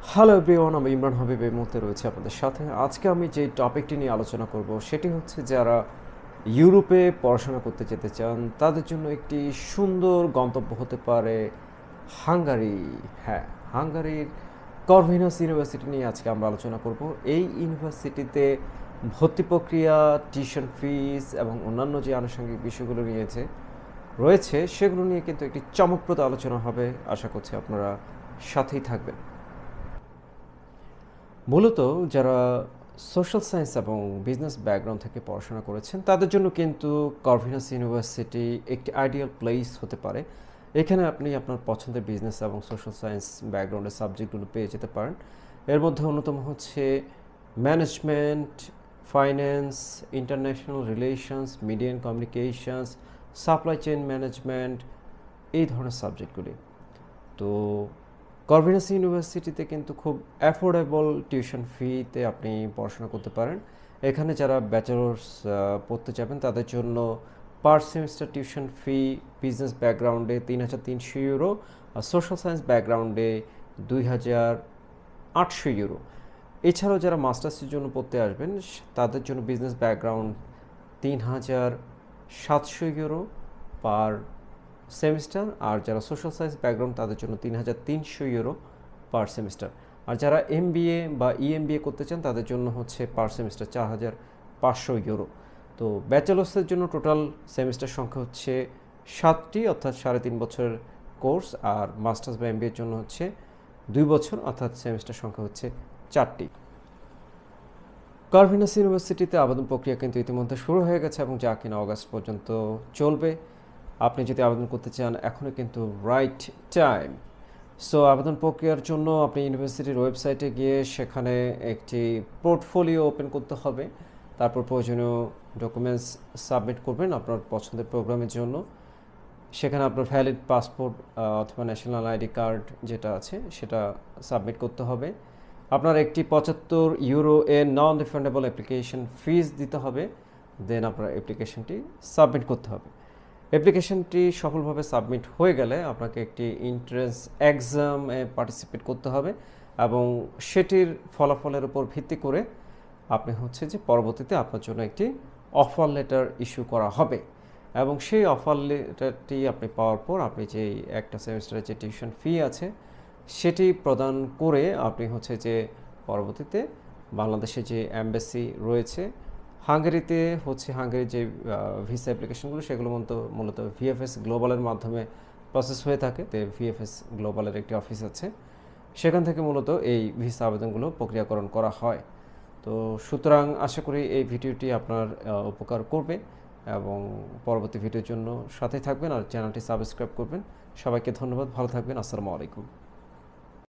Hello everyone, আমি ইমরান হাবিব এই মুহূর্তে রয়েছে আপনাদের সাথে। আজকে আমি যে টপিকটি নিয়ে আলোচনা করব সেটি হচ্ছে যারা ইউরোপে পড়াশোনা করতে যেতে চান তাদের জন্য একটি সুন্দর গন্তব্য হতে পারে হাঙ্গারি। হ্যাঁ, হাঙ্গারির করভিনাস ইউনিভার্সিটি নিয়ে আজকে আমরা আলোচনা করব। এই ইউনিভার্সিটিতে ভর্তি প্রক্রিয়া, টিউশন ফিস এবং অন্যান্য যে আনুষঙ্গিক বিষয়গুলো রয়েছে সেগুলো নিয়ে কিন্তু একটি চমকপ্রদ আলোচনা হবে। আশা করছি আপনারা সাথেই থাকবেন। মূলত যারা সোশ্যাল সায়েন্স এবং বিজনেস ব্যাকগ্রাউন্ড থেকে পড়াশোনা করেছেন তাদের জন্য কিন্তু করভিনাস ইউনিভার্সিটি একটি আইডিয়াল প্লেস হতে পারে। এখানে আপনি আপনার পছন্দের বিজনেস এবং সোশ্যাল সায়েন্স ব্যাকগ্রাউন্ডের সাবজেক্টগুলো পেয়ে যেতে পারেন। এর মধ্যে অন্যতম হচ্ছে management, finance, international relations, media and communications, supply chain management, এই ধরনের সাবজেক্টগুলি। তো করভিনাস ইউনিভার্সিটিতে কিন্তু খুব অ্যাফোর্ডেবল টিউশন ফিতে আপনি পড়াশোনা করতে পারেন। এখানে যারা ব্যাচেলার্স পড়তে যাবেন তাদের জন্য পার সেমিস্টার টিউশন ফি বিজনেস ব্যাকগ্রাউন্ডে ৩,৩০০ ইউরো, আর সোশ্যাল সায়েন্স ব্যাকগ্রাউন্ডে ২,৮০০ ইউরো। এছাড়াও যারা মাস্টার্সের জন্য পড়তে আসবেন তাদের জন্য বিজনেস ব্যাকগ্রাউন্ড ৩,৭০০ ইউরো পার সেমিস্টার, আর যারা সোশ্যাল সায়েন্স ব্যাকগ্রাউন্ড তাদের জন্য ৩,৩০০ ইউরো পার সেমিস্টার। আর যারা এমবিএ বা ইএমবিএ করতে চান তাদের জন্য হচ্ছে পার সেমিস্টার ৪,৫০০ ইউরো। তো ব্যাচেলার্সের জন্য টোটাল সেমিস্টার সংখ্যা হচ্ছে ৭টি, অর্থাৎ ৩.৫ বছরের কোর্স, আর মাস্টার্স বা এমবিএর জন্য হচ্ছে ২ বছর, অর্থাৎ সেমিস্টার সংখ্যা হচ্ছে ৪টি। করভিনাস ইউনিভার্সিটিতে আবেদন প্রক্রিয়া কিন্তু ইতিমধ্যে শুরু হয়ে গেছে এবং যা কিনা অগাস্ট পর্যন্ত চলবে। আপনি যদি আবেদন করতে চান এখনও কিন্তু রাইট টাইম। সো আবেদন প্রক্রিয়ার জন্য আপনি ইউনিভার্সিটির ওয়েবসাইটে গিয়ে সেখানে একটি পোর্টফোলিও ওপেন করতে হবে। তারপর প্রয়োজনীয় ডকুমেন্টস সাবমিট করবেন আপনার পছন্দের প্রোগ্রামের জন্য। সেখানে আপনার ভ্যালিড পাসপোর্ট অথবা ন্যাশনাল আইডি কার্ড যেটা আছে সেটা সাবমিট করতে হবে। আপনার একটি ৭৫ ইউরো এর নন রিফান্ডেবল অ্যাপ্লিকেশন ফিস দিতে হবে। দেন আপনার অ্যাপ্লিকেশনটি সাবমিট করতে হবে। অ্যাপ্লিকেশনটি সফলভাবে সাবমিট হয়ে গেলে আপনাকে একটি এন্ট্রান্স এক্সামে পার্টিসিপেট করতে হবে এবং সেটির ফলাফলের উপর ভিত্তি করে আপনি হচ্ছে যে পরবর্তীতে আপনার জন্য একটি অফার লেটার ইস্যু করা হবে এবং সেই অফার লেটারটি আপনি পাওয়ার পর আপনি যে একটা সেমিস্টারের যে টিউশন ফি আছে সেটি প্রদান করে আপনি হচ্ছে যে পরবর্তীতে বাংলাদেশে যে এমবাসি রয়েছে হাঙ্গেরিতে হচ্ছে, হাঙ্গেরির যে ভিসা অ্যাপ্লিকেশনগুলো সেগুলো মূলত ভিএফএস গ্লোবালের মাধ্যমে প্রসেস হয়ে থাকে। তো ভিএফএস গ্লোবালের একটি অফিস আছে, সেখান থেকে মূলত এই ভিসা আবেদনগুলো প্রক্রিয়াকরণ করা হয়। তো সুতরাং আশা করি এই ভিডিওটি আপনার উপকার করবে এবং পরবর্তী ভিডিওর জন্য সাথে থাকবেন আর চ্যানেলটি সাবস্ক্রাইব করবেন। সবাইকে ধন্যবাদ, ভালো থাকবেন, আসসালামু আলাইকুম।